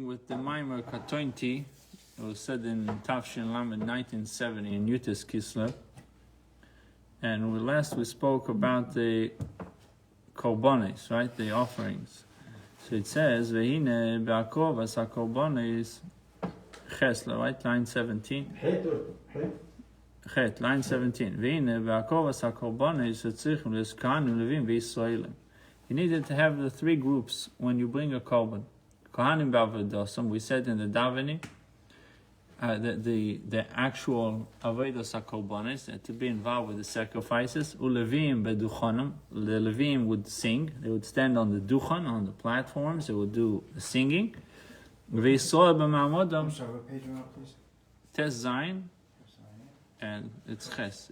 with the Maimer Katonti. It was said in Tafshin Lamed 1970 in Yutis Kislev. And we spoke about the korbanos, right? The offerings. So it says, Vehine be'akov as ha-korbanos chesla, right? Line 17. Chet, line 17. Vehine be'akov as ha-korbanos tzrichim le'skanim levim ve'Yisraelim. You needed to have the three groups when you bring a korban. Kohanim b'avodos, we said in the davening, the actual avodos hakorbanos to be involved with the sacrifices. Ulevim beduchanim, the Levim would sing. They would stand on the duchan, on the platforms. They would do the singing. V'Yisrael b'ma'amodam. I'm sorry, what page are you on, please? Tes Zayin, and it's Ches.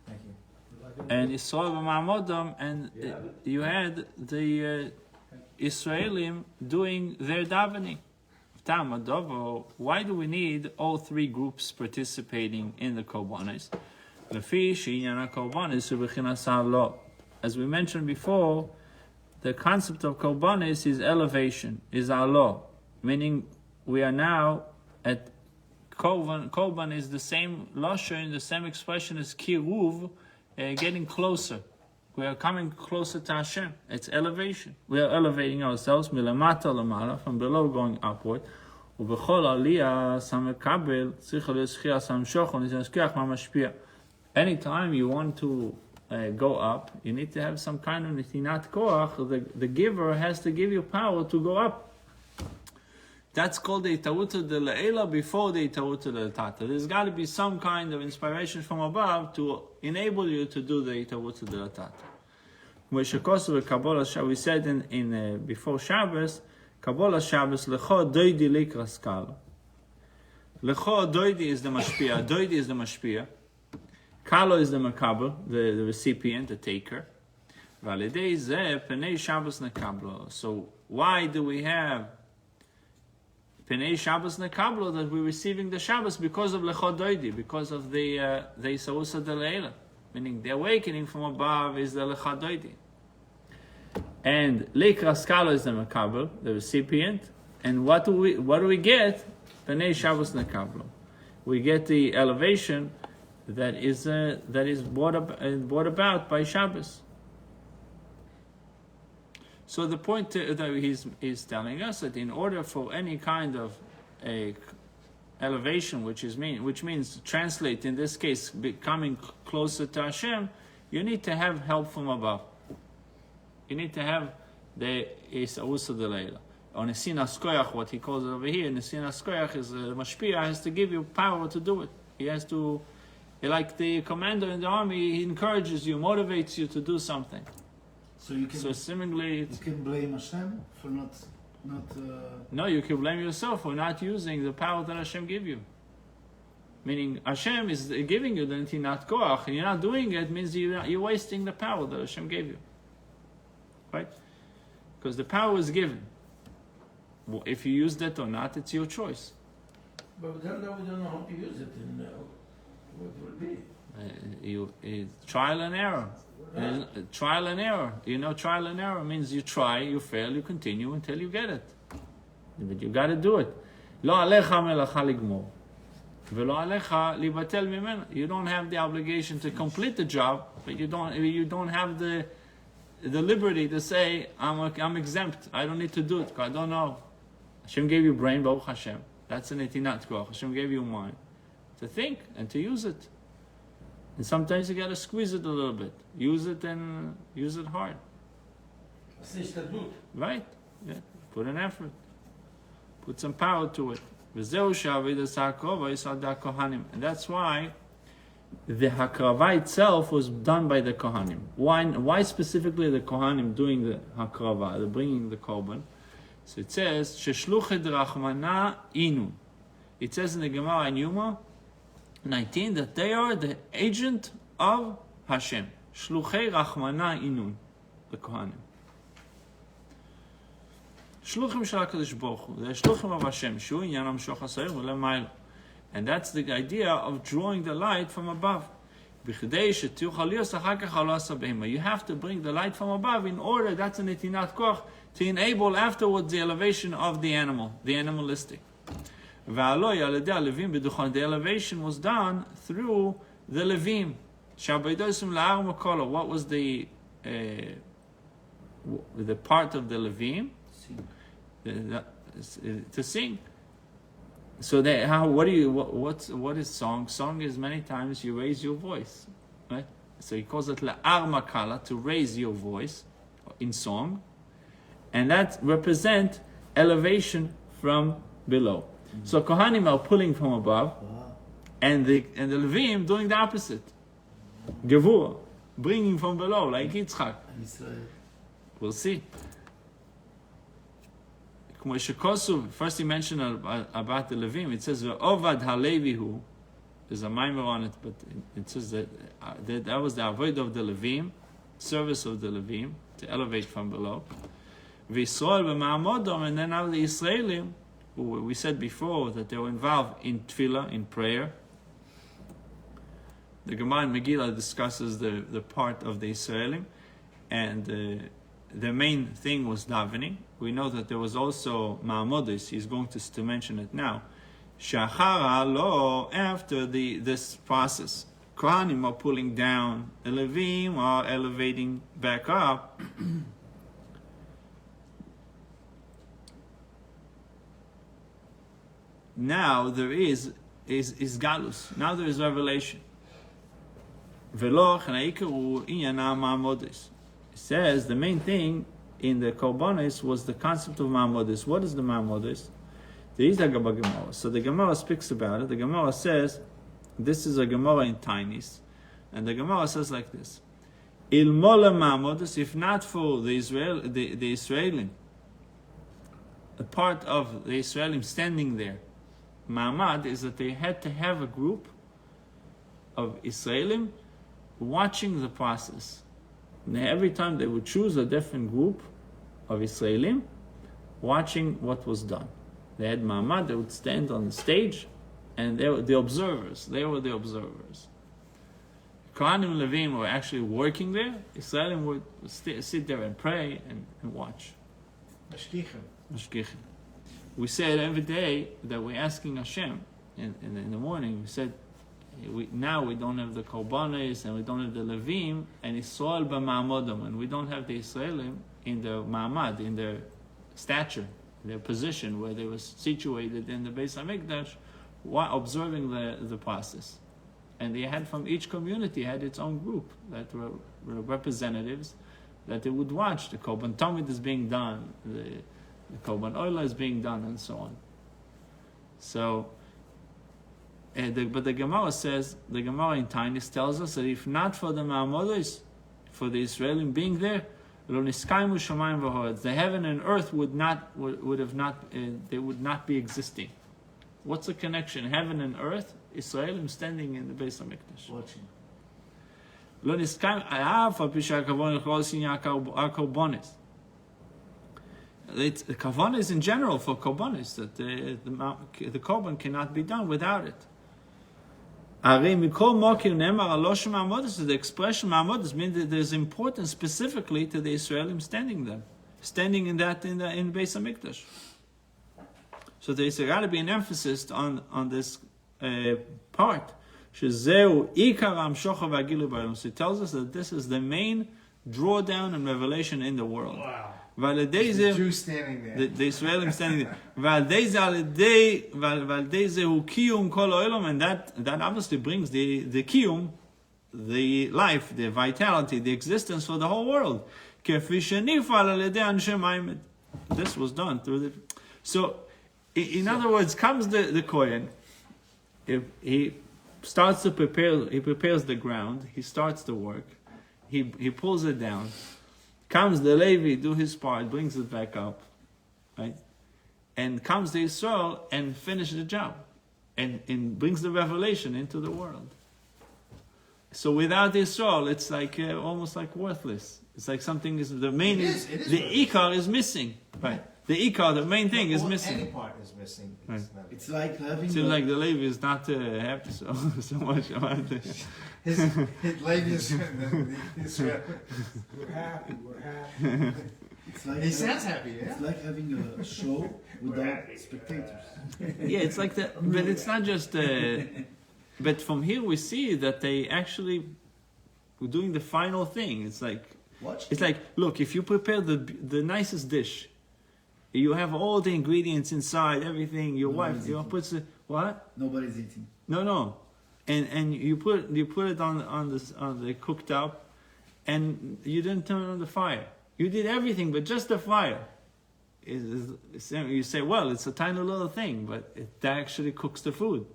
Thank you. And Yisrael b'ma'amodam, and you had the Israelim doing their davening. Why do we need all three groups participating in the korbanos? As we mentioned before, the concept of korbanos is elevation, is alo, meaning we are now at korban. Korban is the same lashon, the same expression as kiruv, getting closer. We are coming closer to Hashem. It's elevation. We are elevating ourselves milamata lamala, from below going upward. Anytime you want to go up, you need to have some kind of nitinat koach. The giver has to give you power to go up. That's called the itaruta de le'ela before the itaruta de l'tata. There's got to be some kind of inspiration from above to enable you to do the itaruta de l'tata. We said in before Shabbos, Kabbalah Shabbos lecho doidi likras kalo. Lecho doidi is the mashpia. Doidi is the mashpia. Kalo is the makabel, the recipient, the taker. Validei zeh penei Shabbos nekablo. So why do we have Penei Shabbos nekablo, that we're receiving the Shabbos? Because of lecho doidi, because of the Isausa de Leila, meaning the awakening from above is the lecho doidi. And likras kalo is the makabel, the recipient. And what do we get? Penei Shabbos nekablo. We get the elevation that is brought about by Shabbos. So the point that he's telling us that in order for any kind of a elevation, which means translate in this case becoming closer to Hashem, you need to have help from above. You need to have the Isausa de Leila. Or Nesinas Koyach, what he calls it over here, Nesinas Koyach is the Mashpia has to give you power to do it. He has to, like the commander in the army, he encourages you, motivates you to do something. So you can. So seemingly, you can blame Hashem for not. No, you can blame yourself for not using the power that Hashem give you. Meaning Hashem is giving you the Ntinat Koach, and you're not doing it, means you're wasting the power that Hashem gave you. Right? Because the power is given. Well, if you use that or not, it's your choice. But then we don't know how to use it, and what will be? Trial and error. Trial and error. You know, trial and error means you try, you fail, you continue until you get it. But you got to do it. Lo alecha melacha ligmor, velo alecha libatel mimena. You don't have the obligation to complete the job, but you don't have the liberty to say I'm exempt. I don't need to do it. I don't know. Hashem gave you brain, Baruch Hashem. That's an etinat koach. Hashem gave you mind to think and to use it. And sometimes you got to squeeze it a little bit. Use it and use it hard. Right? Yeah. Put an effort. Put some power to it. And that's why the hakrava itself was done by the kohanim. Why specifically the kohanim doing the hakrava, the bringing the korban? So it says, Sheshluchet rachmana inu. It says in the Gemara in Yuma 19 that they are the agent of Hashem. Shluchei rachmana inu, the kohanim. Shluchim shel HaKadosh Baruch Hu. They're shluchim of Hashem. Shu inyanam shoch hasayim u'lemayla. And that's the idea of drawing the light from above. You have to bring the light from above in order, that's a netinat koach, to enable afterwards the elevation of the animal, the animalistic. The elevation was done through the Levim. What was the part of the Levim? To sing. So what is song? Song is many times you raise your voice, right? So he calls it la'ar makala, to raise your voice in song, and that represent elevation from below. So Kohanim are pulling from above, and the Levim doing the opposite. Gevurah, bringing from below, like Yitzchak. We'll see. First he mentioned about the Levim. It says Ovad HaLevihu. There's a mimer on it, but it says that was the avoid of the Levim, service of the Levim, to elevate from below. V'Yisrael b'ma'amodom, and then now the Israelim, who we said before that they were involved in tefillah, in prayer. The Gemara in Megillah discusses the part of the Israelim, and the main thing was davening. We know that there was also ma'amodis. He's going to mention it now. Shachara lo, after this process, Kohanim are pulling down, the Levim are elevating back up. Now there is galus. Now there is revelation. Velo chanaikaru inyana ma'amodis. It says the main thing in the Korbanos was the concept of ma'amodis. What is the ma'amodis? There is a Gemara. So the Gemara speaks about it. The Gemara says, this is a Gemara in Tainis, and the Gemara says like this: Ilmola ma'amodis, if not for the Israelim, a part of the Israelim standing there, ma'amad is that they had to have a group of Israelim watching the process. And every time they would choose a different group of Israelim watching what was done. They had ma'amad, they would stand on the stage, and they were the observers. They were the observers. Kohanim and Levim were actually working there. Israelim would sit there and pray and watch. Mashgichim. We said every day that we're asking Hashem in the morning. We said, now we don't have the Korbanos and we don't have the Levim, and Yisrael b'ma'amodam, and we don't have the Israelim in their ma'amad, in their stature, their position where they were situated in the Beis HaMikdash, observing the process. And they had, from each community, had its own group that were representatives that they would watch. The Korban Tamid is being done, the Korban Oila is being done, and so on. So, but the Gemara says, the Gemara in Tainis tells us that if not for the Ma'amodos, for the Israelim being there, the heaven and earth would not be existing. What's the connection? Heaven and earth, Israelim standing in the Beis HaMikdash. Watching. It's the Kavanas in general for Korbanos, that the Korban cannot be done without it. The expression ma'amodis means that there's importance specifically to the Israelim standing there, standing in Beis HaMikdash. So there's got to be an emphasis on this part. So it tells us that this is the main drawdown and revelation in the world. Wow. The Jews standing there. The Israelim standing there. And that obviously brings the kiyum, the life, the vitality, the existence for the whole world. This was done through the... So, in other words, comes the Kohen, he starts to prepare, he prepares the ground, he starts the work, he pulls it down. Comes the Levi, do his part, brings it back up, right? And comes the Yisrael and finish the job, and brings the revelation into the world. So without Yisrael, it's like almost like worthless. It's like something is the main. It is the ikar is missing, right? The ikar, the main thing, is missing. Any part is missing. Right. It's like having. Seems like the Levi is not happy so much about this. His Levi is Israel. We're happy. It's like He sounds happy, yeah? It's like having a show without spectators. Yeah, it's like that, but it's not just. But from here we see that they actually were doing the final thing. It's like Watch. it's like, look, if you prepare the nicest dish, you have all the ingredients inside, everything. Your wife, puts the what? Nobody's eating. No, and you put it on the cooktop, and you didn't turn on the fire. You did everything but just the fire. You say, well, it's a tiny little thing, but that actually cooks the food.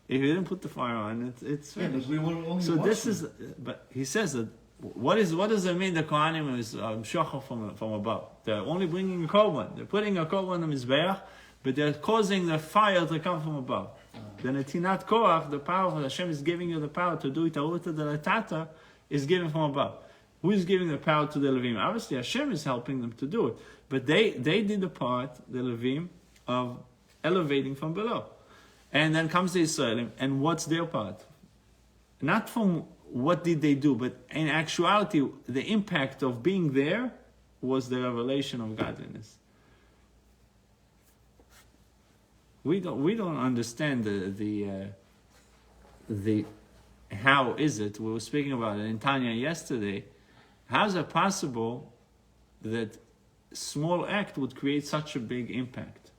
If you didn't put the fire on, it's Yeah, finished. but we were only So this watching. is, but he says that what does it mean? The Kohanim is shocha from above. They're only bringing a korban. They're putting a korban on the mizbeach, but they're causing the fire to come from above. The netinat koach, the power that Hashem is giving you the power to do it, aruta de latata, is given from above. Who is giving the power to the Levim? Obviously, Hashem is helping them to do it, but they did the part, the Levim, of elevating from below. And then comes the Israelim, and what's their part? Not from what did they do, but in actuality, the impact of being there was the revelation of godliness. We don't understand the how is it? We were speaking about it in Tanya yesterday. How is it possible that small act would create such a big impact,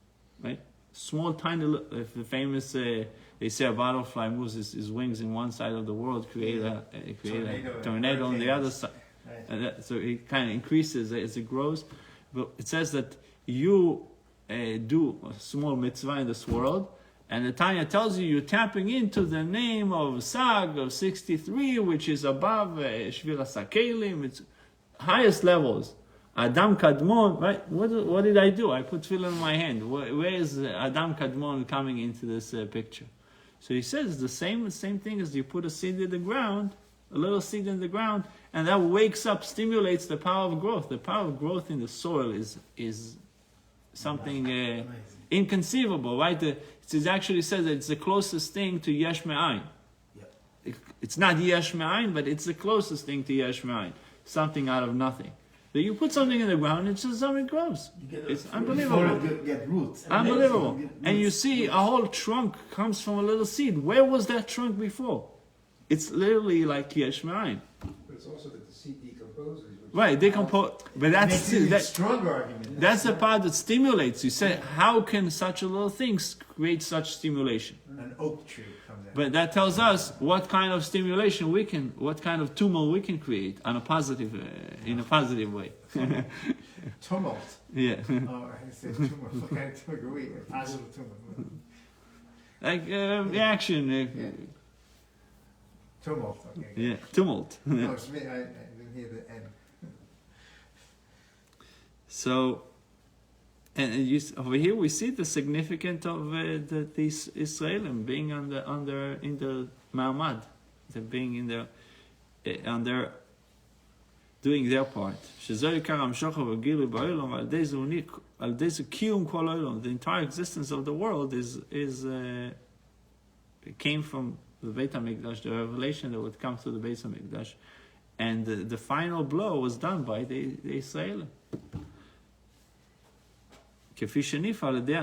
right? Small, tiny, if the famous, they say a butterfly moves his wings in one side of the world, create a tornado on the other side. Right. And so it kind of increases as it grows. But it says that you do a small mitzvah in this world, and the Tanya tells you you're tapping into the name of Sag of 63, which is above Shvira Sakelim, it's highest levels. Adam Kadmon, right? What did I do? I put tefillin in my hand. Where is Adam Kadmon coming into this picture? So he says the same thing as you put a seed in the ground, a little seed in the ground, and that wakes up, stimulates the power of growth. The power of growth in the soil is something inconceivable, right? It actually says that it's the closest thing to yesh me'ayin. Yeah. It's not yesh me'ayin, but it's the closest thing to yesh me'ayin. Something out of nothing. That you put something in the ground, it's just something grows. It's unbelievable. Before it get roots. Unbelievable. Get And you roots. see a whole trunk comes from a little seed. Where was that trunk before? It's literally like yesh me'ayin. But it's also that the seed decomposes. which Right, decompose. But Makes it a that's stronger argument. that's the part that stimulates. You say, how can such a little thing create such stimulation? An oak tree comes out. But that tells us what kind of stimulation what kind of tumult we can create on a positive, in a positive way. Tumult. Yeah, Oh, I said tumor. What kind of tumor? Wait, a positive tumor. like reaction. Tumult. Okay. Yeah, tumult. No, it's me. I didn't hear the end. So, and over here we see the significance of these Israelim being in the Ma'amad, they're being in their doing their part. The entire existence of the world came from the Beit HaMikdash, the revelation that would come through the Beit HaMikdash, and the final blow was done by the Israelim. כפי שניף על ידי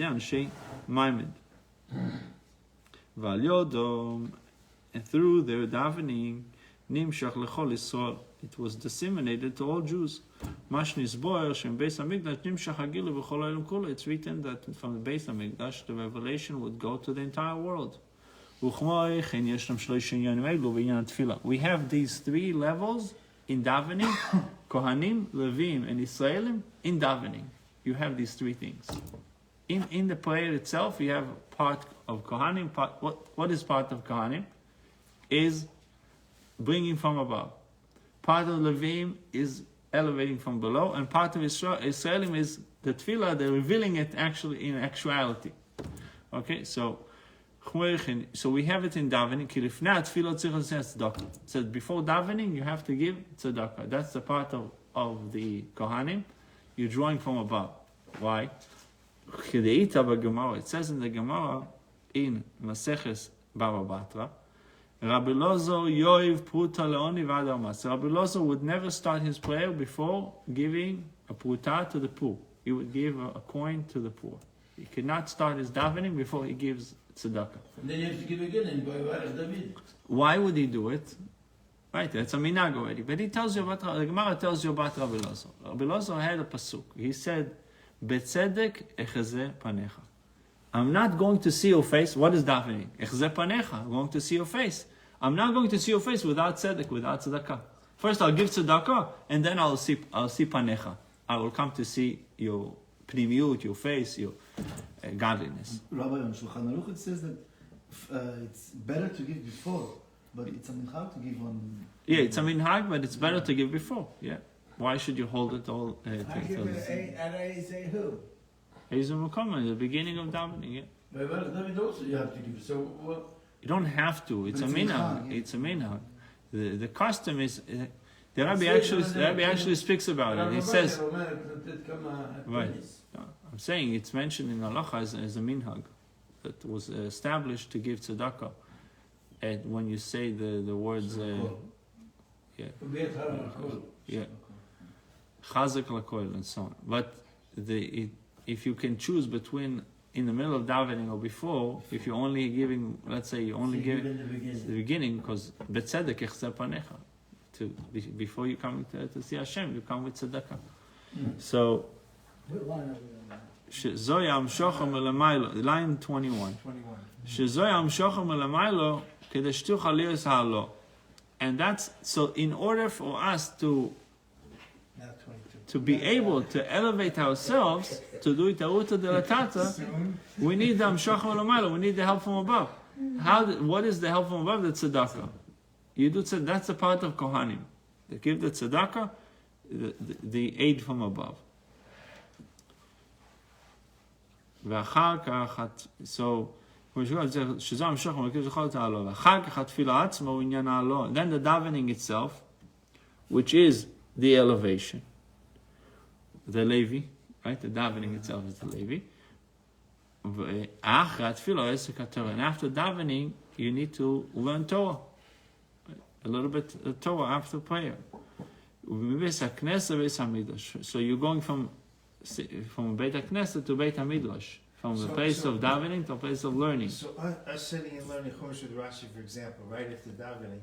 אנשי מימד. ועל יודום, and through their davening, נמשך לכל ישראל. It was disseminated to all Jews. מה שנסבור שהם בית המקדש נמשך הגילו בכל העולם כולו. It's written that from the base המקדש, the revelation would go to the entire world. וכמו כן יש להם שלושה עניינים אלו בעניין התפילה. We have these three levels in davening, Kohanim, Levim, and Israelim. In davening, you have these three things. In the prayer itself, you have part of Kohanim. What is part of Kohanim? Is bringing from above. Part of Levim is elevating from below, and part of Israelim is the tefillah. They're revealing it actually in actuality. Okay, so we have it in davening. So before davening, you have to give tzedakah. That's the part of the Kohanim. You're drawing from above. Why? It says in the Gemara in Maseches Baba Batra Rabbi Lozo yoiv pruta leoni v'ad almas. Rabbi Lozo would never start his prayer before giving a pruta to the poor. He would give a coin to the poor. He could not start his davening before he gives tzedakah. And then you have to give again in Baruch David. Why would he do it? Right, that's a minhag already. But he tells you about, the Gemara tells you about Rabbi Lozo. Rabbi Lozo had a pasuk. He said, Betzedek echazeh panecha. I'm not going to see your face. What is davening? Echazeh panecha. I'm going to see your face. I'm not going to see your face without tzedek, without tzedakah. First I'll give tzedakah, and then I'll see panecha. I will come to see your pnimiut, your face, your godliness. Rabbi, on Shulchan Aruch it says that it's better to give before, but it's a minhag to give on... Yeah, it's a minhag, but it's better to give before. Yeah. Why should you hold it all? I give it at a who? Ezra Mukama, in the beginning of davening. Yeah. Baruch David also you have to give. So what? You don't have to. It's a minhag. It's a minhag. The custom is. The Rabbi actually speaks about it. He says. Right. I'm saying it's mentioned in halacha as a minhag that was established to give tzedakah. And when you say the words, yeah, chazak lakoil and so on. But if you can choose between in the middle of davening or before, if you're only giving, let's say you only give the beginning, because betzedek echzeh panecha, before you come to see Hashem, you come with tzedakah. So. Zoyam shochem elamailo, line 21. Zoyam shochem elamailo kedeshtuch aliyos halo, and that's so. In order for us to be able to elevate ourselves to do it auta de la tata, we need the shochem elamailo. We need the help from above. What is the help from above? The tzedakah. You do tzedakah. That's a part of kohanim. They give the tzedakah, the aid from above. So, then the davening itself, which is the elevation, the Levi, right? The davening itself is the Levi. And after davening, you need to learn Torah, a little bit of Torah after prayer. So you're going from Beit HaKnesset to Beit HaMidrash, from the place of davening to a place of learning. So us sitting and learning Chumash with Rashi, for example, right after davening,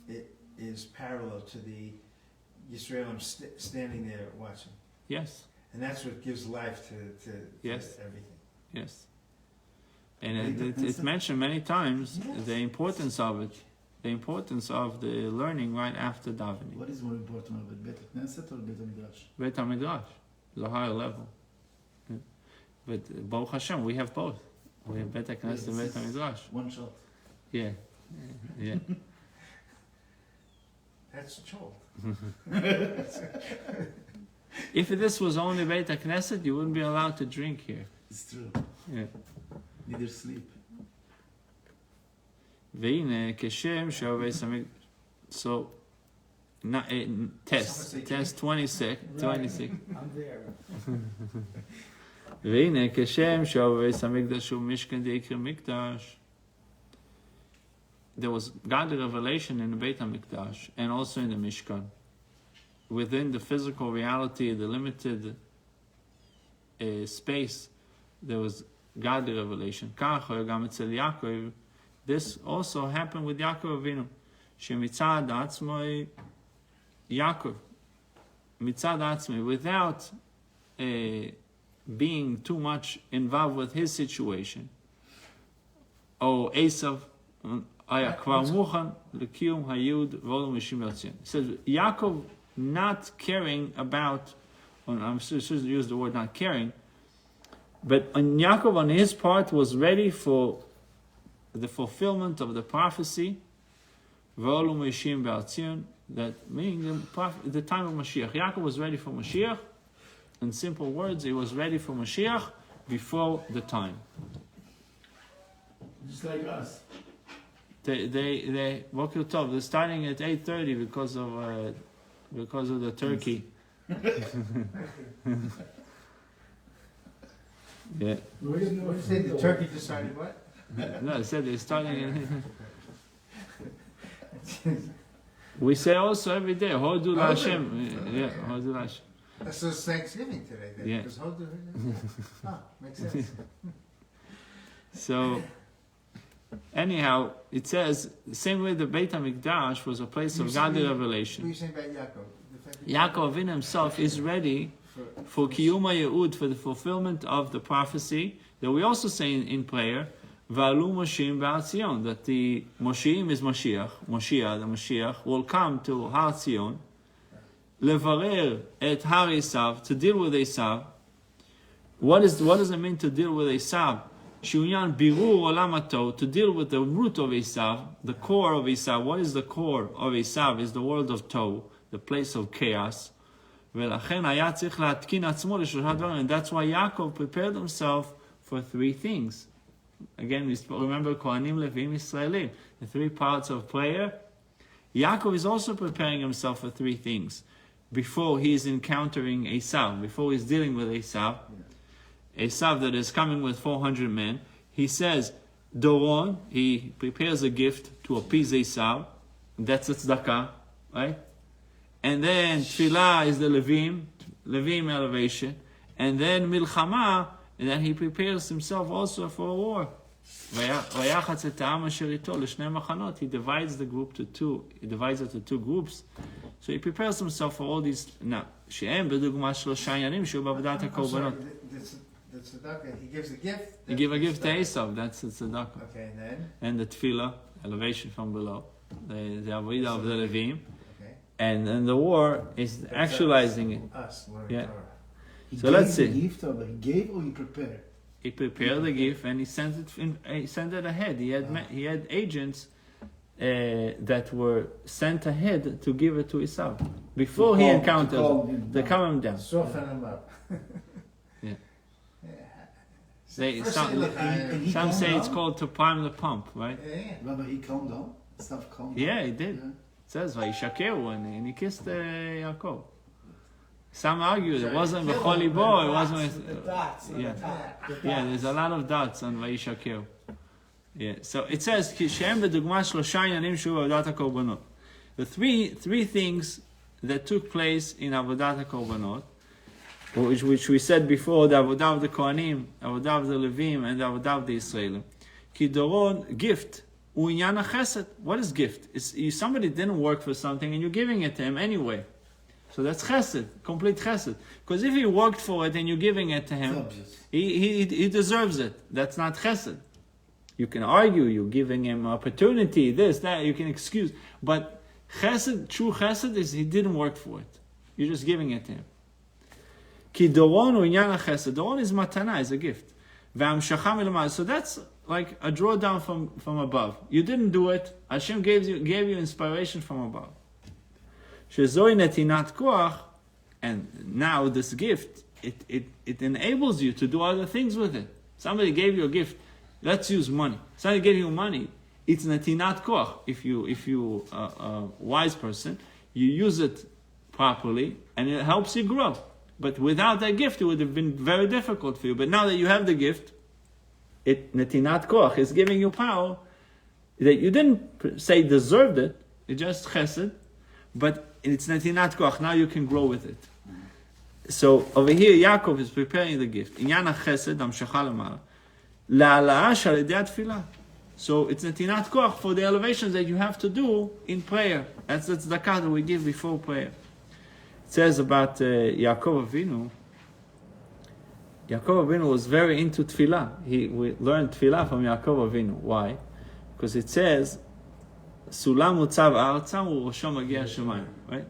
it is parallel to the Yisraelim standing there watching. Yes. And that's what gives life to Yes. everything. Yes. And it's mentioned many times, the importance of it, the importance of the learning right after davening. What is more important, Beit HaKnesset or Beit HaMidrash? Beit HaMidrash, the higher level. Yeah. But Baruch Hashem, we have both. We have Beit HaKnesset and Beit HaMidrash. One shot. Yeah. Yeah. That's Joel. If this was only Beit HaKnesset, you wouldn't be allowed to drink here. It's true. Yeah. Neither sleep. והנה כשם שהווה סמיך, so test 26. I'm there. והנה כשם שהווה סמיקדש ומשכן דיקרא מקדש. There was godly revelation in the Beit HaMikdash and also in the Mishkan. Within the physical reality, the limited space, there was godly revelation. ככה גם אצל יעקב. This also happened with Yaakov Avinu. Shemitzad atzmoi Yaakov. Mitzad atzmoi, without being too much involved with his situation. Or Esav, kvar muchan lekiyum hayud v'olu mishim yotzion. It says Yaakov not caring about, I'm supposed to use the word not caring, but Yaakov on his part was ready for the fulfillment of the prophecy, that meaning the time of Mashiach. Yaakov was ready for Mashiach. In simple words, he was ready for Mashiach before the time. Just like us. They Boker Tov, they're starting at 8:30 because of the turkey. Yeah. What did you say? The turkey decided what? No, I said they're starting. We say also every day, Hodu Hashem. Yeah, Hodu Hashem. So it's Thanksgiving today, then. Yeah. Because makes sense. So, anyhow, it says, the same way the Beit HaMikdash was a place of godly What are revelation. you saying about Yaakov? The fact that Yaakov in himself is ready for Kiyum HaYe'ud, for the fulfillment of the prophecy that we also say in prayer, Va'alu Moshiim B'Har Tzion, that the Moshiim is Moshiach, the Moshiach, will come to Har Tzion, Levarer et Har Esav, to deal with Esav. What does it mean to deal with Esav? Shunyan Birur Olam Hato, to deal with the root of Esav, the core of Esav. What is the core of Esav? Is the world of Tohu, the place of chaos. And that's why Yaakov prepared himself for three things. Again, we remember Kohanim, Levim, Israelim, the three parts of prayer. Yaakov is also preparing himself for three things before he is encountering Esav, before he's dealing with Esav. Esav that is coming with 400 men. He says, Doron, he prepares a gift to appease Esav. That's a tzedakah, right? And then Tfilah is the Levim elevation. And then Milchama, and then he prepares himself also for a war. He divides the group to two. He divides it to two groups. So he prepares himself for all these. Now, The tzedakah, he gives a gift. he give a gift to Esav. That's the tzedakah. Okay, and then? And the Tfilah, elevation from below. The Avodah of the Levim. Okay. And then the war is actualizing it. Us, learning Yeah. Torah. He So gave let's the see. gift, or he gave or he prepared? He prepared the gift and he sent it ahead. He had agents that were sent ahead to give it to Esav before he encountered him. They calm him down. Soften him up. Yeah. First Some they look higher. some say it's called to prime the pump, right? Yeah. Rabbi, he calmed down. Stuff calmed down. Yeah, he did. Yeah. It says Vayishakeru and he kissed Yaakov. Some argue it wasn't the holy boy. It wasn't. Yeah. Yeah, there's a lot of dots on Vayishakeru. Yeah. So it says Kishem v'dugma shlosha yanim shu avodat hakorbanot. The three things that took place in avodat hakorbanot, which we said before, the avodah of the Kohanim, avodah of the Levim, and the avodah of the Israelim. Kidoron, gift. U'inyan chesed. What is gift? Somebody didn't work for something and you're giving it to him anyway. So that's chesed, complete chesed. Because if he worked for it and you're giving it to him, he deserves it. That's not chesed. You can argue, you're giving him opportunity, this, that, you can excuse. But chesed, true chesed is he didn't work for it. You're just giving it to him. Ki doron u'inyan chesed. Doron is matana, is a gift. V'amshacha milamad. So that's like a drawdown from above. You didn't do it. Hashem gave you inspiration from above. Shezoi netinat koach, and now this gift, it enables you to do other things with it. Somebody gave you a gift. Let's use money. Somebody gave you money. It's netinat koach. If you a wise person, you use it properly, and it helps you grow. But without that gift, it would have been very difficult for you. But now that you have the gift, netinat koach is giving you power that you didn't say deserved it. It just chesed, but it's netinat koach. Now you can grow with it. So over here, Yaakov is preparing the gift. Inyan chesed amshacha lemala la'alaa shalidei tefillah. So it's netinat koach for the elevations that you have to do in prayer. That's the tzedakah that we give before prayer. It says about Yaakov Avinu. Yaakov Avinu was very into tefillah. We learned tefillah from Yaakov Avinu. Why? Because it says, Sulam utzav arza u'rosho magi'a shamayim. Right?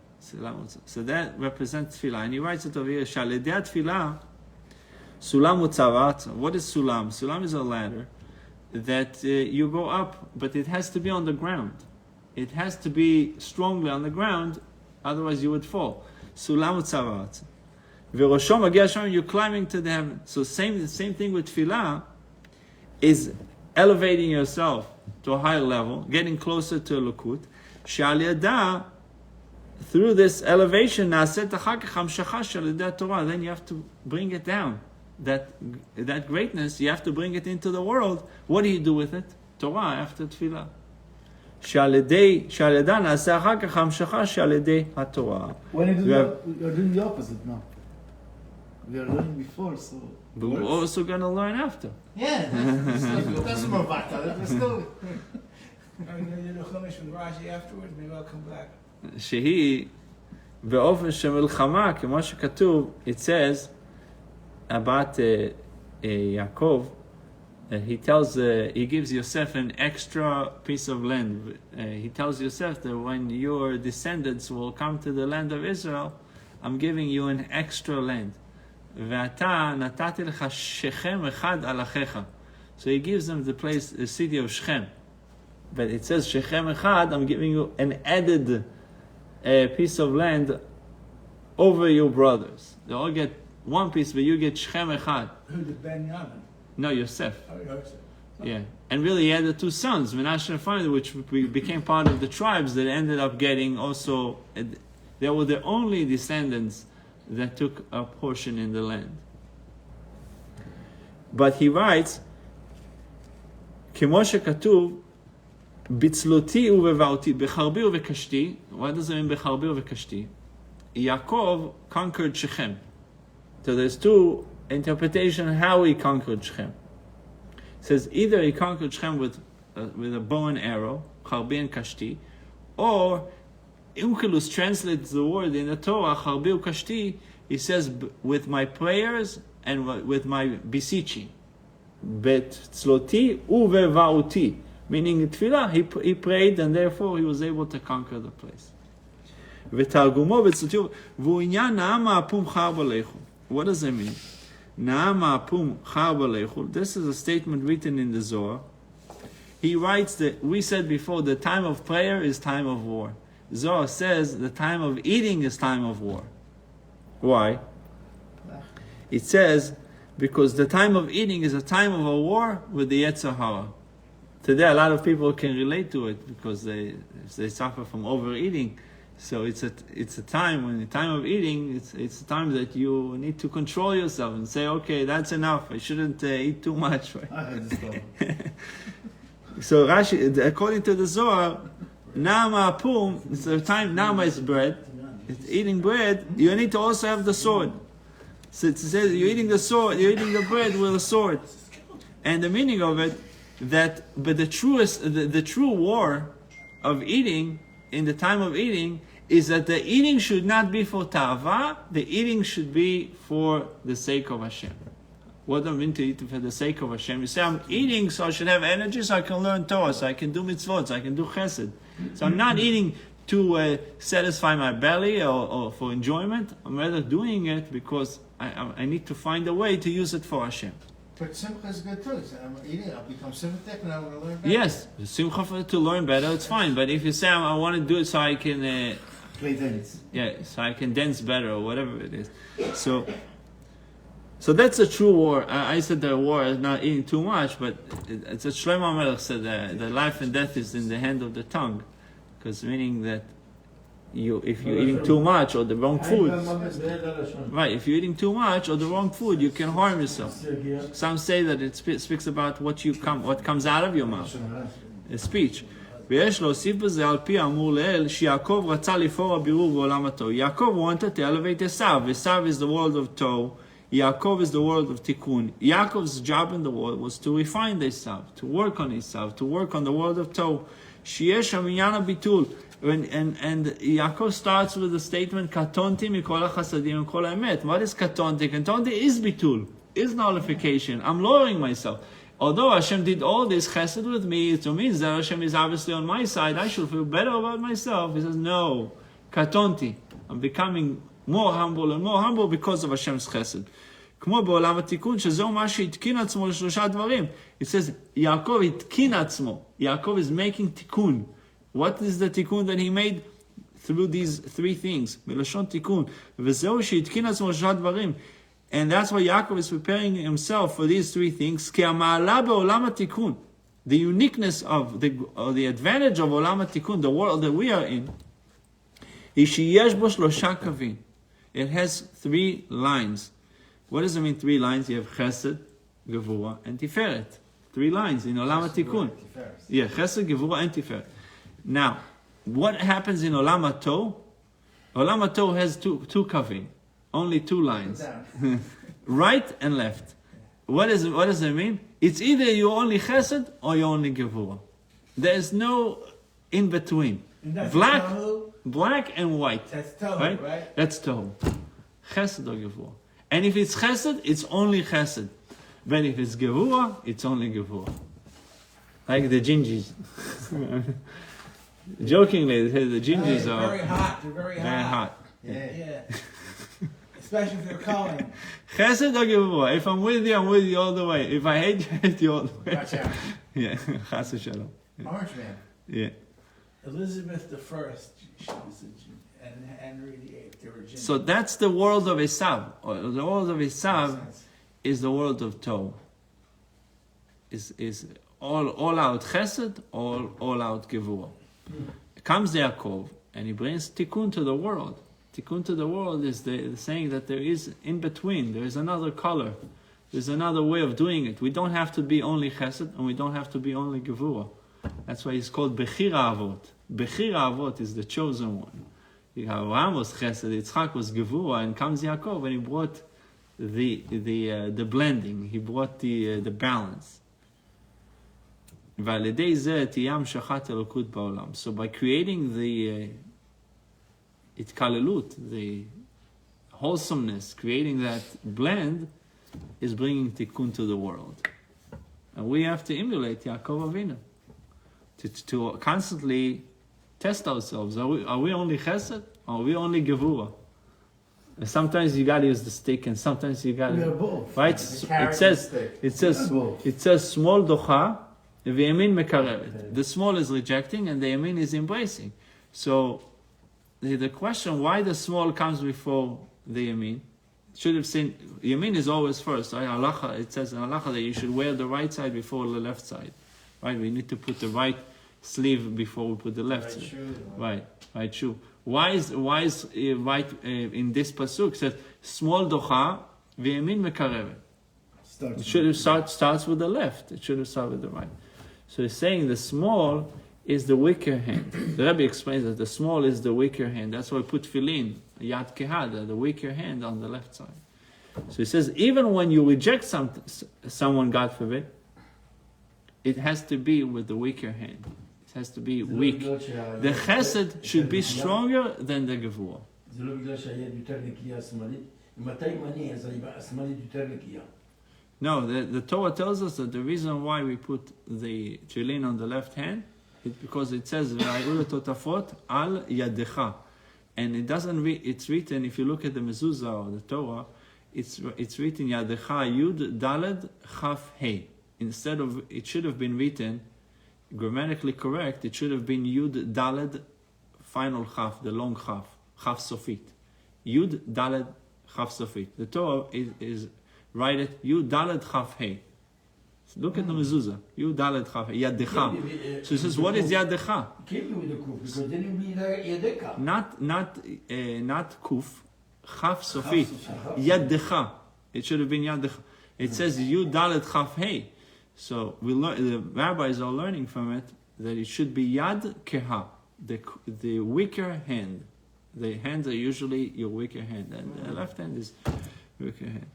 So that represents tefillah. And he writes it over here, Shalidei tefillah, Sulam utzav arza. What is Sulam? Sulam is a ladder that you go up, but it has to be on the ground. It has to be strongly on the ground, otherwise you would fall. Sulam utzav arza. V'rosho magi'a shamayim, you're climbing to the heaven. So the same thing with tefillah is elevating yourself to a higher level, getting closer to Elokut. She'al yada, through this elevation, na'aset achar kach hamshacha shel yedei Torah. Then you have to bring it down. That greatness, you have to bring it into the world. What do you do with it? Torah after tefillah. שעל ידה נעשה אחר כך המשכה שעל ידי התורה. When you do you're doing the opposite now. We are learning before, so. But we're also going to learn after. Yeah, that's more vital. It's still. I'm going to do the Chumash with Rashi afterwards, maybe I'll come back. שהיא באופן של מלחמה, כמו שכתוב, it says about Yaakov, he tells, he gives Yosef an extra piece of land. He tells Yosef that when your descendants will come to the land of Israel, I'm giving you an extra land. ואתה נתתי לך שכם אחד על אחיך. So he gives them the place, the city of Shechem. But it says Shechem echad, I'm giving you an added piece of land over your brothers. They all get one piece, but you get Shechem echad. Who did Ben Yamin? No, Yosef. Oh, Yosef. Yeah. And really he had the two sons, Menashe and Ephraim, which became part of the tribes that ended up getting also, they were the only descendants that took a portion in the land. But he writes, כמו שכתוב, בצלותי ובבעותי, בחרבי ובקשתי. What does it mean בחרבי ובקשתי? Yaakov conquered Shechem. So there's two interpretations how he conquered Shechem. It says either he conquered Shechem with a bow and arrow, charbi and kashti, or Unkelus translates the word in the Torah, charbi ukashti, he says with my prayers and with my beseeching. בצלותי ובבעותי. Meaning in Tefillah, he prayed and therefore he was able to conquer the place. ותרגומו בצלותי והוא עניין נאם מהפום חר בלכו. What does it mean? נאם מהפום חר בלכו. This is a statement written in the Zohar. He writes that, we said before, the time of prayer is time of war. Zohar says the time of eating is time of war. Why? It says, because the time of eating is a time of a war with the Yetzer Hara. Today, a lot of people can relate to it because they suffer from overeating. So it's a time when the time of eating, it's a time that you need to control yourself and say, okay, that's enough. I shouldn't eat too much. Right? I heard this problem. So Rashi, according to the Zohar, Nama Pum, it's the time. Nama is bread. It's eating bread. You need to also have the sword. So it says you're eating the sword. You're eating the bread with a sword. And the meaning of it, but the true war of eating in the time of eating is that the eating should not be for ta'ava. The eating should be for the sake of Hashem. What do I mean to eat for the sake of Hashem? You say, I'm eating so I should have energy so I can learn Torah, so I can do mitzvot, so I can do chesed. So I'm not eating to satisfy my belly or for enjoyment. I'm rather doing it because I need to find a way to use it for Hashem. But simcha is good too. So I'm eating, I'll become sympathetic and I want to learn better. Yes, simcha to learn better, it's fine. But if you say, I want to do it so I can... Play dance. Yeah, so I can dance better or whatever it is. So that's a true war. I said the war is not eating too much, but it's a Shlomo Melech said that the life and death is in the hand of the tongue. Because meaning that if you're eating too much or the wrong food, right, if you're eating too much or the wrong food, you can harm yourself. Some say that it speaks about what comes out of your mouth, a speech. ויש להוסיף בזה על פי האמור לאל שיעקב רצה לפור הבירור בעולם התוהו. יעקב wanted to elevate Esav. Esav is the world of Tohu. Yaakov is the world of Tikkun. Yaakov's job in the world was to refine Esav, to work on Esav, to work on the world of Tohu. שיש המניין הביטול. And Yaakov starts with the statement, Katonti mikol hachasadim mikol haemet. What is Katonti? Katonti is bitul, is nullification. I'm lowering myself. Although Hashem did all this chesed with me, it means that Hashem is obviously on my side. I should feel better about myself. He says, no, Katonti. I'm becoming more humble and more humble because of Hashem's chesed. כמו בעולם התיקון, שזהו מה שהתקין עצמו לשלושה דברים. It says, Yaakov התקין עצמו. Yaakov is making tikkun. What is the tikkun that he made? Through these three things. מלשון תיקון. וזהו שהתקין עצמו לשלושה דברים. And that's why Yaakov is preparing himself for these three things. כי המעלה בעולם התיקון. The uniqueness of the advantage of עולם התיקון, the world that we are in, is שיש בו שלושה קווים. It has three lines. What does it mean, three lines? You have Chesed, Gevurah, and Tiferet. Three lines in Olam HaTikun. Yeah, Chesed, Gevurah, and Tiferet. Now, what happens in Olam HaTov? Olam HaTov has two kavim, only two lines, Down. right and left. What does it mean? It's either you're only chesed or you're only gevurah. There is no in between. And that's Black, Tohu. black and white. That's Tohu, Right? right? That's Tohu. Chesed or gevurah. And if it's chesed, it's only chesed. But if it's gevurah, it's only gevurah. Like the gingis. Jokingly, they say the gingis They're are very hot. They're very hot. very hot. Yeah. Yeah. Especially if they're calling. Chesed or gevurah. If I'm with you all the way. If I hate you, I hate you all the way. Watch out. Yeah, chas v'shalom. Orange man. Yeah. Elizabeth I, she was a Jew, and Henry VIII, they were Jews. So that's the world of Esav. The world of Esav Makes sense. is the world of Tov. Is all out Chesed, all out Gevurah. Comes Yaakov and he brings Tikkun to the world. Tikkun to the world is the saying that there is in between. There is another color. There's another way of doing it. We don't have to be only Chesed and we don't have to be only Gevurah. That's why he's called Bechir Avot. Bechir Avot is the chosen one. Abraham was Chesed, Yitzchak was Gevurah, and comes Yaakov and he brought the blending. He brought the balance. So by creating the itkalelut, the wholesomeness, creating that blend, is bringing tikkun to the world. And we have to emulate Yaakov Avinu to constantly test ourselves. Are we only chesed? Or are we only gevurah? And sometimes you gotta use the stick, and sometimes you gotta. We are both. Right? The carrot It says small docha, v'yamin mekarevet. The small is rejecting, and the yamin is embracing. So the question why the small comes before the yamin should have seen. Yamin is always first. Right? Halacha, it says in halacha that you should wear the right side before the left side. Right? We need to put the right sleeve before we put the left Right sleeve. shoe. Right shoe. Why is right in this pasuk says small docha v'yamin mekarevet? It should have starts with the left. It should have started with the right. So he's saying the small is the weaker hand. The Rebbe explains that the small is the weaker hand. That's why we put filin, yad kehada, the weaker hand on the left side. So he says even when you reject someone, God forbid, it has to be with the weaker hand. It has to be weak. The chesed should be stronger than the gevurah. זה לא בגלל שהיד יותר נקייה השמאלית? מתי מניע, אז השמאלית יותר נקייה. No, the Torah tells us that the reason why we put the tefillin on the left hand is because it says "V'ha'elu totafot al yadecha," and it doesn't. It's written if you look at the mezuzah or the Torah, it's written yadecha yud daled chaf hey. Instead of it should have been written grammatically correct. It should have been yud daled final chaf, the long chaf sofit. Yud daled chaf sofit. The Torah is write it, you dalet chaf hey. Look at the mezuzah. You dalet chaf hey. Yadecha. So it says, what is yadecha? Keep you with the kuf, because then you mean yadeka. Not kuf. Chaf sofit. Yadecha. It should have been yadecha. It says, you dalet chaf hey. So we learn. The rabbis are learning from it that it should be yad keha, the weaker hand. The hands are usually your weaker hand, and the left hand is weaker hand.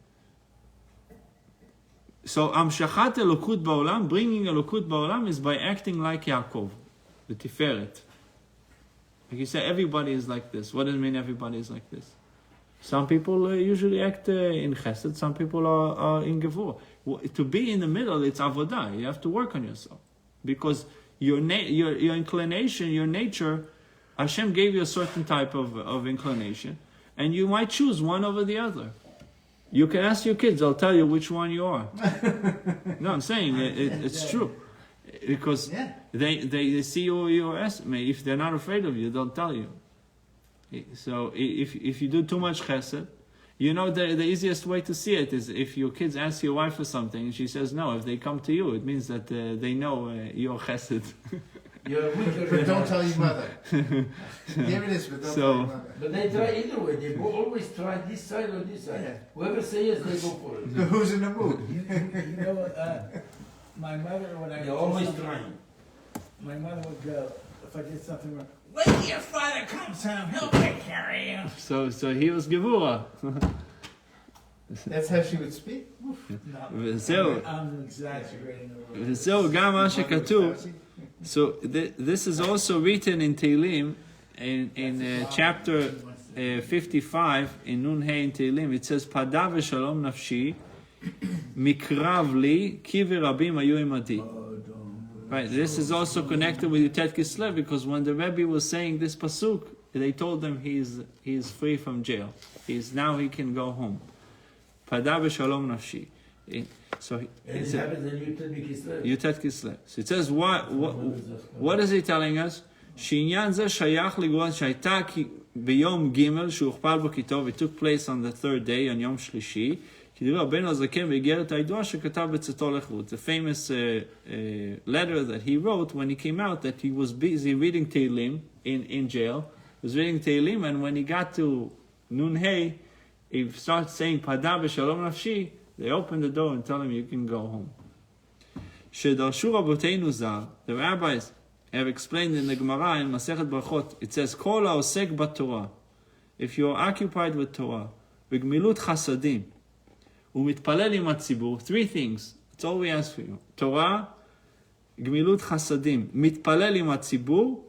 So Amshachat Elokut Ba'olam, bringing Elokut Ba'olam, is by acting like Yaakov, the Tiferet. Like you say, everybody is like this. What does it mean everybody is like this? Some people usually act in Chesed, some people are in Gevurah. To be in the middle, it's Avodah. You have to work on yourself. Because your inclination, your nature, Hashem gave you a certain type of inclination, and you might choose one over the other. You can ask your kids; they'll tell you which one you are. No, I'm saying it's true, because they see your estimate. If they're not afraid of you, they'll tell you. So if you do too much chesed, you know the easiest way to see it is if your kids ask your wife for something and she says no. If they come to you, it means that they know you're chesed. But don't tell your mother. Here it is, but don't tell your mother. But they try either way. They always try this side or this side. Yeah. Whoever says yes, they go for it. So who's in the mood? You know, my mother, when I They're always trying. my mother would go, if if I did something wrong, wait till your father comes home, he'll take care of you. So he was Gevura. That's how she would speak? וזהו, I'm exaggerating a little. וזהו גם מה שכתוב. So this is also written in Tehillim, in chapter 55, in Nun Hey in Tehillim. It says, Pada v'shalom nafshi, mikrav li, ki v'rabim hayu imadi. Right, this is also connected with Yutet Kislev, because when the Rebbe was saying this pasuk, they told him he's free from jail. Now he can go home. Pada v'shalom nafshi. So it happens in Yutet Kislev. So it says, what is he telling us? שעניין זה שייך לגאולה שהייתה ביום ג' שהוכפל בו כיתוב, it took place on the third day, on יום שלישי, כי דיבר רבנו הזקן באיגרת הידועה שכתב בצאתו לחוץ. The famous letter that he wrote when he came out, that he was busy reading Tehillim in jail. He was reading Tehillim, and when he got to Nun Hey, he started saying, Pada v'shalom nafshi. They opened the door and tell him, you can go home. שדרשו רבותינו ז"ל, the rabbis have explained in the Gemara in Masechet Brachot, it says, Kol ha'osek b'Torah. If you are occupied with Torah, b'gmilut chasadim, u'mitpalel im hatzibur, three things, that's all we ask for you. Torah, gmilut chasadim, mitpalel im hatzibur,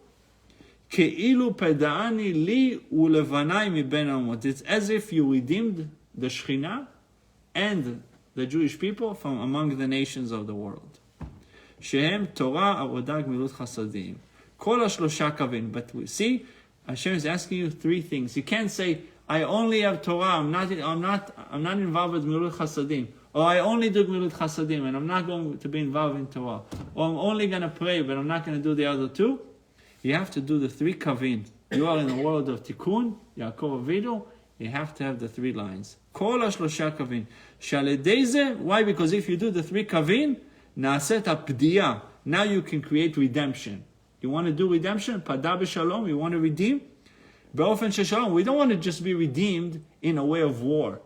ke'ilu peda'ani li u'levanai miben ha'umot. It's as if you redeemed the Shekhinah and the Jewish people from among the nations of the world. שהם תורה, עבודה, גמילות חסדים. כל השלושה קווים. But we see, Hashem is asking you three things. You can't say, I only have Torah, I'm not involved with gmilut chasadim. Or I only do gmilut chasadim, and I'm not going to be involved in Torah. Or I'm only going to pray, but I'm not going to do the other two. You have to do the three kavin. You are in the world of Tikkun, Yaakov Avidu, you have to have the three lines. כל השלושה קווים. שעל ידי זה, why? Because if you do the three kavin, נעשית הפדיעה. Now you can create redemption. You want to do redemption? Pada b'shalom, you want to redeem? באופן של שלום. We don't want to just be redeemed in a way of war.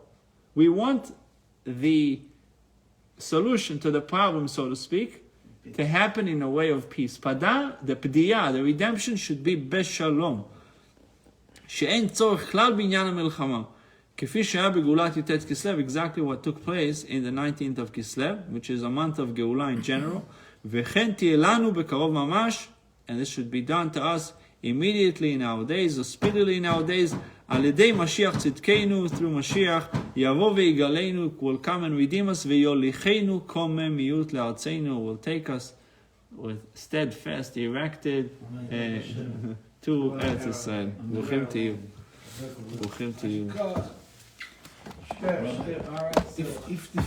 We want the solution to the problem, so to speak, to happen in a way of peace. Pada, the pdiya, the redemption should be בשלום. שאין צורך כלל בעניין המלחמה. כפי שהיה בגאולת י"ט כסלו, exactly what took place in the 19th of Kislev, which is a month of גאולה in general, וכן תהיה לנו בקרוב ממש, and this should be done to us immediately in our days, or speedily in our days, על ידי משיח צדקנו, through משיח, יבוא ויגלנו, will come and redeem us, ויוליכנו קוממיות לארצנו, will take us with steadfast, erected, to ארץ ישראל. ברוכים תהיו. ברוכים תהיו. If the